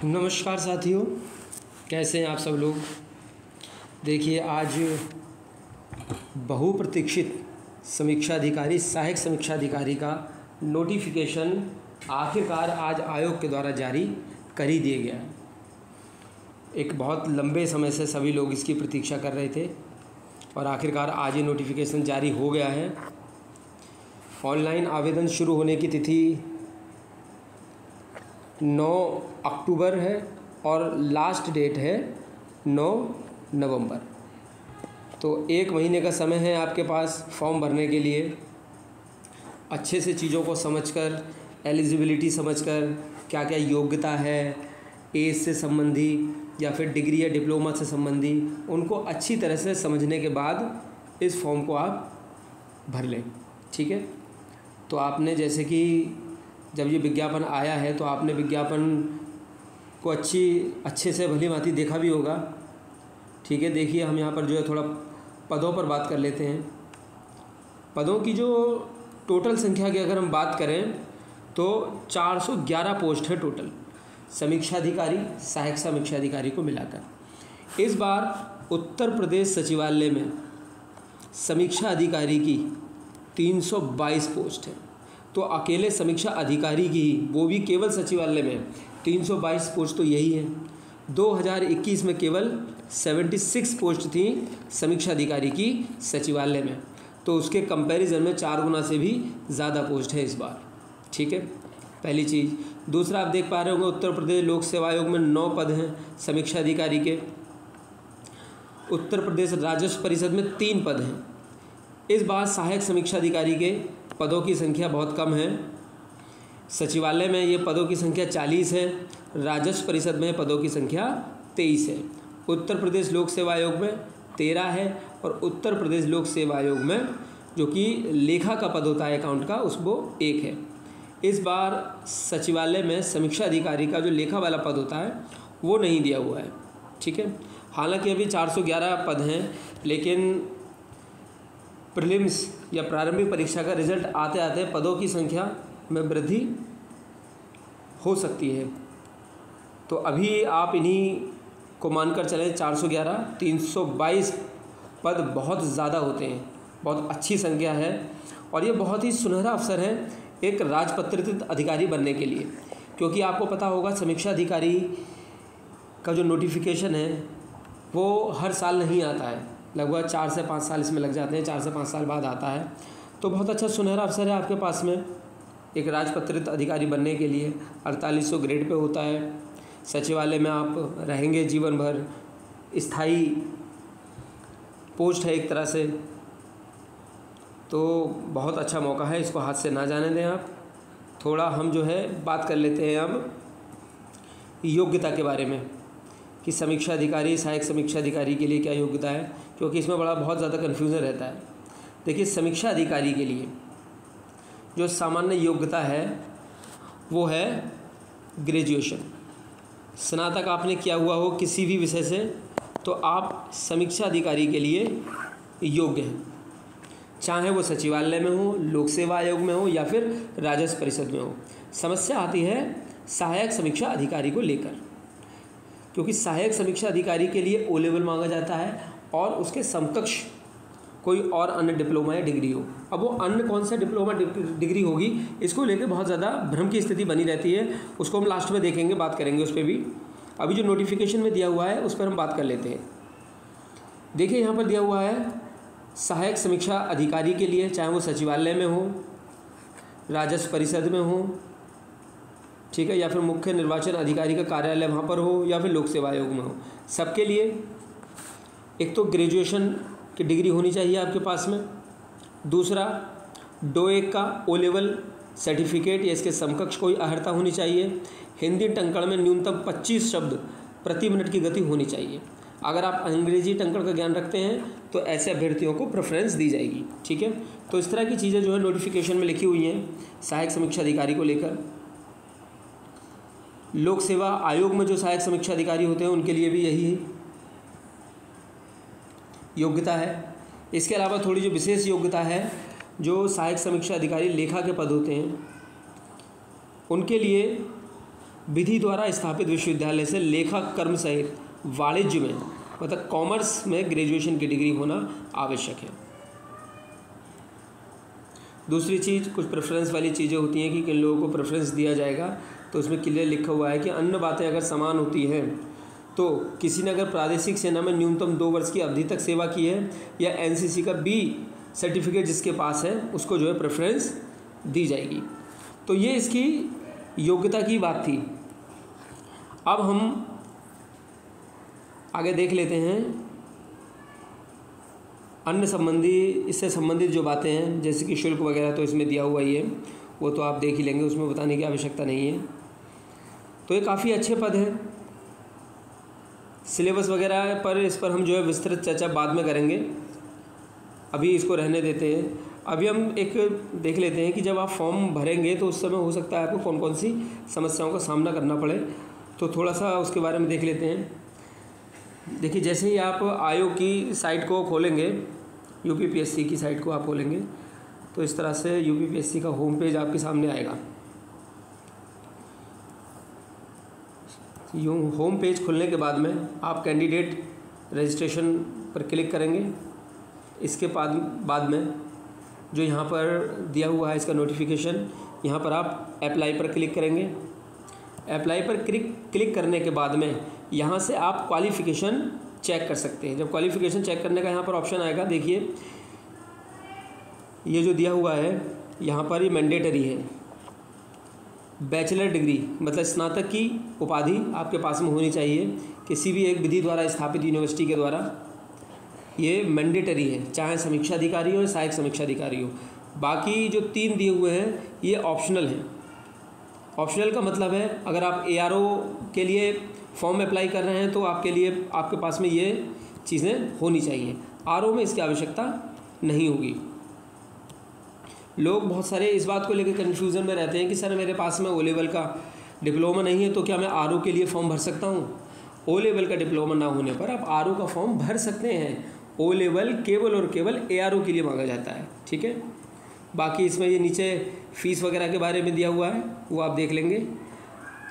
नमस्कार साथियों, कैसे हैं आप सब लोग। देखिए, आज बहुप्रतीक्षित समीक्षा अधिकारी सहायक समीक्षा अधिकारी का नोटिफिकेशन आखिरकार आज आयोग के द्वारा जारी कर ही दिया गया है। एक बहुत लंबे समय से सभी लोग इसकी प्रतीक्षा कर रहे थे और आखिरकार आज ये नोटिफिकेशन जारी हो गया है। ऑनलाइन आवेदन शुरू होने की तिथि 9 अक्टूबर है और लास्ट डेट है 9 नवंबर। तो 1 महीने का समय है आपके पास फॉर्म भरने के लिए। अच्छे से चीज़ों को समझकर, एलिजिबिलिटी समझकर, क्या क्या योग्यता है, एज से संबंधी या फिर डिग्री या डिप्लोमा से संबंधी, उनको अच्छी तरह से समझने के बाद इस फॉर्म को आप भर लें। ठीक है। तो आपने जैसे कि जब ये विज्ञापन आया है तो आपने विज्ञापन को अच्छे से भली भांति देखा भी होगा। ठीक है। देखिए, हम यहाँ पर जो है थोड़ा पदों पर बात कर लेते हैं। पदों की जो टोटल संख्या की अगर हम बात करें तो 411 पोस्ट है टोटल, समीक्षा अधिकारी सहायक समीक्षा अधिकारी को मिलाकर। इस बार उत्तर प्रदेश सचिवालय में समीक्षा अधिकारी की 322 पोस्ट है। तो अकेले समीक्षा अधिकारी की ही, वो भी केवल सचिवालय में 322 पोस्ट तो यही है। 2021 में केवल 76 पोस्ट थी समीक्षा अधिकारी की सचिवालय में, तो उसके कंपैरिजन में 4 गुना से भी ज़्यादा पोस्ट है इस बार। ठीक है, पहली चीज़। दूसरा, आप देख पा रहे होंगे उत्तर प्रदेश लोक सेवा आयोग में 9 पद हैं समीक्षा अधिकारी के। उत्तर प्रदेश राजस्व परिषद में 3 पद हैं। इस बार सहायक समीक्षा अधिकारी के पदों की संख्या बहुत कम है। सचिवालय में ये पदों की संख्या 40 है, राजस्व परिषद में पदों की संख्या 23 है। उत्तर प्रदेश लोक सेवा आयोग में 13 है और उत्तर प्रदेश लोक सेवा आयोग में जो कि लेखा का पद होता है अकाउंट का, उसको 1 है। इस बार सचिवालय में समीक्षा अधिकारी का जो लेखा वाला पद होता है वो नहीं दिया हुआ है। ठीक है। हालांकि अभी 411 पद हैं, लेकिन प्रीलिम्स या प्रारंभिक परीक्षा का रिजल्ट आते आते पदों की संख्या में वृद्धि हो सकती है। तो अभी आप इन्हीं को मानकर चलें, 411, 322 पद बहुत ज़्यादा होते हैं, बहुत अच्छी संख्या है और ये बहुत ही सुनहरा अवसर है एक राजपत्रित अधिकारी बनने के लिए। क्योंकि आपको पता होगा समीक्षा अधिकारी का जो नोटिफिकेशन है वो हर साल नहीं आता है, लगभग 4 से 5 साल इसमें लग जाते हैं, 4 से 5 साल बाद आता है। तो बहुत अच्छा सुनहरा अवसर है आपके पास में एक राजपत्रित अधिकारी बनने के लिए। 4800 ग्रेड पे होता है। सचिवालय में आप रहेंगे जीवन भर, स्थायी पोस्ट है एक तरह से। तो बहुत अच्छा मौका है, इसको हाथ से ना जाने दें आप। थोड़ा हम जो है बात कर लेते हैं अब योग्यता के बारे में कि समीक्षा अधिकारी सहायक समीक्षा अधिकारी के लिए क्या योग्यता है, क्योंकि इसमें बहुत ज़्यादा कन्फ्यूज़न रहता है। देखिए, समीक्षा अधिकारी के लिए जो सामान्य योग्यता है वो है ग्रेजुएशन। स्नातक आपने किया हुआ हो किसी भी विषय से तो आप समीक्षा अधिकारी के लिए योग्य हैं, चाहे वो सचिवालय में हो, लोक सेवा आयोग में हो या फिर राजस्व परिषद में हो। समस्या आती है सहायक समीक्षा अधिकारी को लेकर, क्योंकि सहायक समीक्षा अधिकारी के लिए O लेवल मांगा जाता है और उसके समकक्ष कोई और अन्य डिप्लोमा या डिग्री हो। अब वो अन्य कौन सा डिप्लोमा डिग्री होगी, इसको लेकर बहुत ज़्यादा भ्रम की स्थिति बनी रहती है। उसको हम लास्ट में देखेंगे, बात करेंगे उस पर भी। अभी जो नोटिफिकेशन में दिया हुआ है उस पर हम बात कर लेते हैं। देखिए, यहाँ पर दिया हुआ है सहायक समीक्षा अधिकारी के लिए, चाहे वो सचिवालय में हो, राजस्व परिषद में हो, ठीक है, या फिर मुख्य निर्वाचन अधिकारी का कार्यालय वहाँ पर हो या फिर लोक सेवा आयोग में हो, सबके लिए एक तो ग्रेजुएशन की डिग्री होनी चाहिए आपके पास में। दूसरा, DOEC का O लेवल सर्टिफिकेट या इसके समकक्ष कोई अर्हता होनी चाहिए। हिंदी टंकण में न्यूनतम 25 शब्द प्रति मिनट की गति होनी चाहिए। अगर आप अंग्रेजी टंकण का ज्ञान रखते हैं तो ऐसे अभ्यर्थियों को प्रेफरेंस दी जाएगी। ठीक है। तो इस तरह की चीज़ें जो है नोटिफिकेशन में लिखी हुई हैं सहायक समीक्षा अधिकारी को लेकर। लोक सेवा आयोग में जो सहायक समीक्षा अधिकारी होते हैं उनके लिए भी यही योग्यता है। इसके अलावा थोड़ी जो विशेष योग्यता है, जो सहायक समीक्षा अधिकारी लेखा के पद होते हैं उनके लिए विधि द्वारा स्थापित विश्वविद्यालय से लेखक कर्म सहित वाणिज्य में मतलब कॉमर्स में ग्रेजुएशन की डिग्री होना आवश्यक है। दूसरी चीज़, कुछ प्रेफरेंस वाली चीज़ें होती हैं कि किन लोगों को प्रेफरेंस दिया जाएगा, तो उसमें क्लियर लिखा हुआ है कि अन्य बातें अगर समान होती हैं तो किसी ने अगर प्रादेशिक सेना में न्यूनतम 2 वर्ष की अवधि तक सेवा की है या एनसीसी का बी सर्टिफिकेट जिसके पास है उसको जो है प्रेफरेंस दी जाएगी। तो ये इसकी योग्यता की बात थी। अब हम आगे देख लेते हैं अन्य संबंधी, इससे संबंधित जो बातें हैं जैसे कि शुल्क वगैरह तो इसमें दिया हुआ ही है, वो तो आप देख ही लेंगे, उसमें बताने की आवश्यकता नहीं है। तो ये काफ़ी अच्छे पद हैं। सिलेबस वगैरह पर इस पर हम जो है विस्तृत चर्चा बाद में करेंगे, अभी इसको रहने देते हैं। अभी हम एक देख लेते हैं कि जब आप फॉर्म भरेंगे तो उस समय हो सकता है आपको कौन कौन सी समस्याओं का सामना करना पड़े, तो थोड़ा सा उसके बारे में देख लेते हैं। देखिए, जैसे ही आप आयोग की साइट को खोलेंगे, यूपीपीएससी की साइट को आप खोलेंगे तो इस तरह से यूपीपीएससी का होम पेज आपके सामने आएगा। यूँ होम पेज खुलने के बाद में आप कैंडिडेट रजिस्ट्रेशन पर क्लिक करेंगे। इसके बाद में जो यहाँ पर दिया हुआ है इसका नोटिफिकेशन, यहाँ पर आप अप्लाई पर क्लिक करेंगे। अप्लाई पर क्लिक करने के बाद में यहाँ से आप क्वालिफ़िकेशन चेक कर सकते हैं। जब क्वालिफ़िकेशन चेक करने का यहाँ पर ऑप्शन आएगा, देखिए ये जो दिया हुआ है यहाँ पर ये मैंडेटरी है। बैचलर डिग्री मतलब स्नातक की उपाधि आपके पास में होनी चाहिए किसी भी एक विधि द्वारा स्थापित यूनिवर्सिटी के द्वारा, ये मैंडेटरी है, चाहे समीक्षा अधिकारी हो या सहायक समीक्षा अधिकारी हो। बाकी जो 3 दिए हुए हैं ये ऑप्शनल हैं। ऑप्शनल का मतलब है अगर आप एआरओ के लिए फॉर्म अप्लाई कर रहे हैं तो आपके लिए आपके पास में ये चीज़ें होनी चाहिए। आरओ में इसकी आवश्यकता नहीं होगी। लोग बहुत सारे इस बात को लेकर कन्फ्यूज़न में रहते हैं कि सर मेरे पास में ओ लेवल का डिप्लोमा नहीं है तो क्या मैं आरओ के लिए फ़ॉर्म भर सकता हूँ? ओ लेवल का डिप्लोमा ना होने पर आप आरओ का फॉर्म भर सकते हैं। ओ लेवल केवल और केवल एआरओ के लिए मांगा जाता है, ठीक है। बाकी इसमें ये नीचे फ़ीस वगैरह के बारे में दिया हुआ है, वो आप देख लेंगे।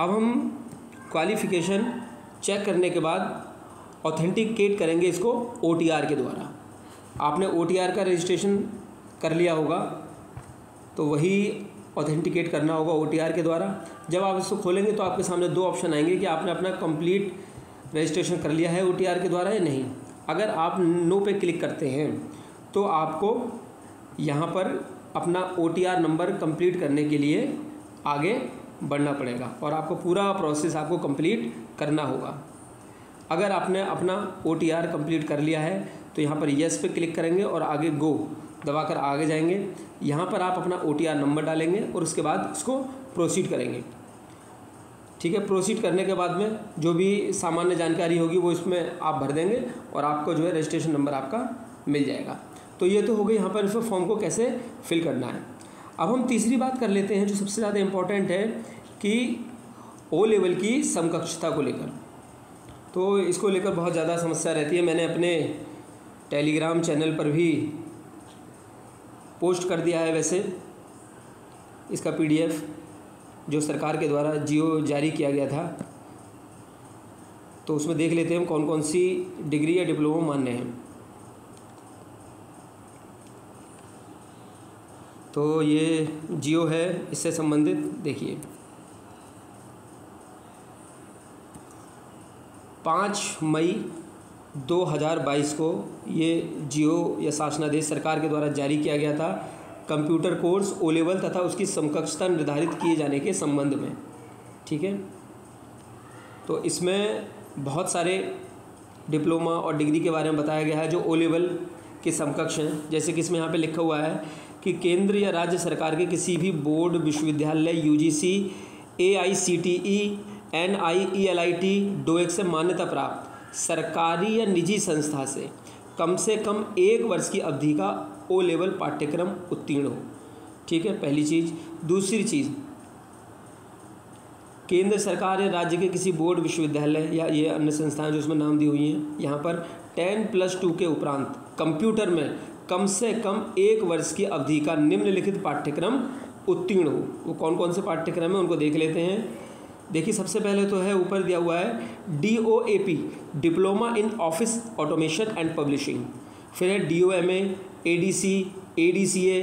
अब हम क्वालिफ़िकेशन चेक करने के बाद ऑथेंटिकेट करेंगे इसको ओटीआर के द्वारा। आपने ओटीआर का रजिस्ट्रेशन कर लिया होगा तो वही ऑथेंटिकेट करना होगा ओटीआर के द्वारा। जब आप इसको खोलेंगे तो आपके सामने 2 ऑप्शन आएंगे कि आपने अपना कंप्लीट रजिस्ट्रेशन कर लिया है ओटीआर के द्वारा या नहीं। अगर आप नो पे क्लिक करते हैं तो आपको यहाँ पर अपना ओटीआर नंबर कंप्लीट करने के लिए आगे बढ़ना पड़ेगा और आपको पूरा प्रोसेस आपको कंप्लीट करना होगा। अगर आपने अपना ओटीआर कंप्लीट कर लिया है तो यहाँ पर येस पे क्लिक करेंगे और आगे गो दबाकर आगे जाएंगे। यहाँ पर आप अपना ओटीआर नंबर डालेंगे और उसके बाद इसको प्रोसीड करेंगे, ठीक है। प्रोसीड करने के बाद में जो भी सामान्य जानकारी होगी वो इसमें आप भर देंगे और आपको जो है रजिस्ट्रेशन नंबर आपका मिल जाएगा। तो ये तो हो गई यहाँ पर इस फॉर्म को कैसे फिल करना है। अब हम तीसरी बात कर लेते हैं जो सबसे ज़्यादा इम्पॉर्टेंट है कि ओ लेवल की समकक्षता को लेकर। तो इसको लेकर बहुत ज़्यादा समस्या रहती है। मैंने अपने टेलीग्राम चैनल पर भी पोस्ट कर दिया है वैसे इसका पीडीएफ जो सरकार के द्वारा जीओ जारी किया गया था, तो उसमें देख लेते हैं हम कौन कौन सी डिग्री या डिप्लोमा मान्य हैं। तो ये जीओ है, इससे संबंधित देखिए 5 मई 2022 को ये जीओ या शासनादेश सरकार के द्वारा जारी किया गया था कंप्यूटर कोर्स ओ लेवल तथा उसकी समकक्षता निर्धारित किए जाने के संबंध में, ठीक है। तो इसमें बहुत सारे डिप्लोमा और डिग्री के बारे में बताया गया है जो ओ लेवल के समकक्ष हैं। जैसे कि इसमें यहाँ पे लिखा हुआ है कि केंद्र या राज्य सरकार के किसी भी बोर्ड, विश्वविद्यालय, यूजीसी, एआईसीटीई, एनआईईएलआईटी, डोएक से मान्यता प्राप्त सरकारी या निजी संस्था से कम 1 वर्ष की अवधि का ओ लेवल पाठ्यक्रम उत्तीर्ण हो, ठीक है, पहली चीज़। दूसरी चीज़, केंद्र सरकार या राज्य के किसी बोर्ड, विश्वविद्यालय या ये अन्य संस्थाएं जो उसमें नाम दी हुई हैं, यहाँ पर 10+2 के उपरांत कंप्यूटर में कम से कम 1 वर्ष की अवधि का निम्नलिखित पाठ्यक्रम उत्तीर्ण हो। वो कौन कौन से पाठ्यक्रम हैं उनको देख लेते हैं। देखिए सबसे पहले तो है, ऊपर दिया हुआ है DOAP, diploma in office automation and publishing. फिर है DOMA, ADC, ADCA,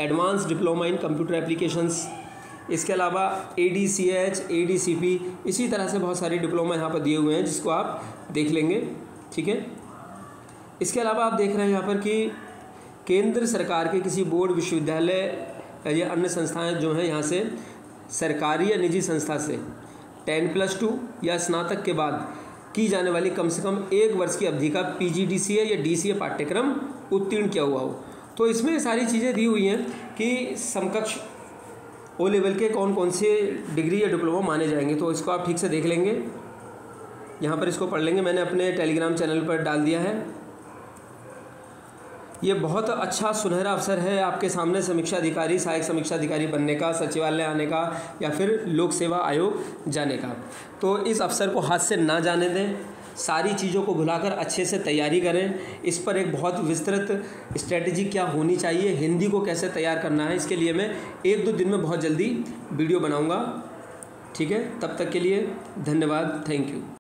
advance diploma in computer applications. इसके अलावा ADCH, ADCP, इसी तरह से बहुत सारे डिप्लोमा यहाँ पर दिए हुए हैं जिसको आप देख लेंगे, ठीक है। इसके अलावा आप देख रहे हैं यहाँ पर कि केंद्र सरकार के किसी बोर्ड, विश्वविद्यालय या अन्य संस्थाएं जो हैं यहाँ से सरकारी या निजी संस्था से 10+2 या स्नातक के बाद की जाने वाली कम से कम 1 वर्ष की अवधि का PGDCA या DCA पाठ्यक्रम उत्तीर्ण किया हुआ हो। तो इसमें सारी चीज़ें दी हुई हैं कि समकक्ष O लेवल के कौन कौन से डिग्री या डिप्लोमा माने जाएंगे, तो इसको आप ठीक से देख लेंगे, यहाँ पर इसको पढ़ लेंगे। मैंने अपने टेलीग्राम चैनल पर डाल दिया है। ये बहुत अच्छा सुनहरा अवसर है आपके सामने समीक्षा अधिकारी, सहायक समीक्षा अधिकारी बनने का, सचिवालय आने का या फिर लोक सेवा आयोग जाने का। तो इस अवसर को हाथ से ना जाने दें, सारी चीज़ों को भुलाकर अच्छे से तैयारी करें। इस पर एक बहुत विस्तृत स्ट्रेटजी क्या होनी चाहिए, हिंदी को कैसे तैयार करना है, इसके लिए मैं 1-2 दिन में बहुत जल्दी वीडियो बनाऊँगा, ठीक है। तब तक के लिए धन्यवाद, थैंक यू।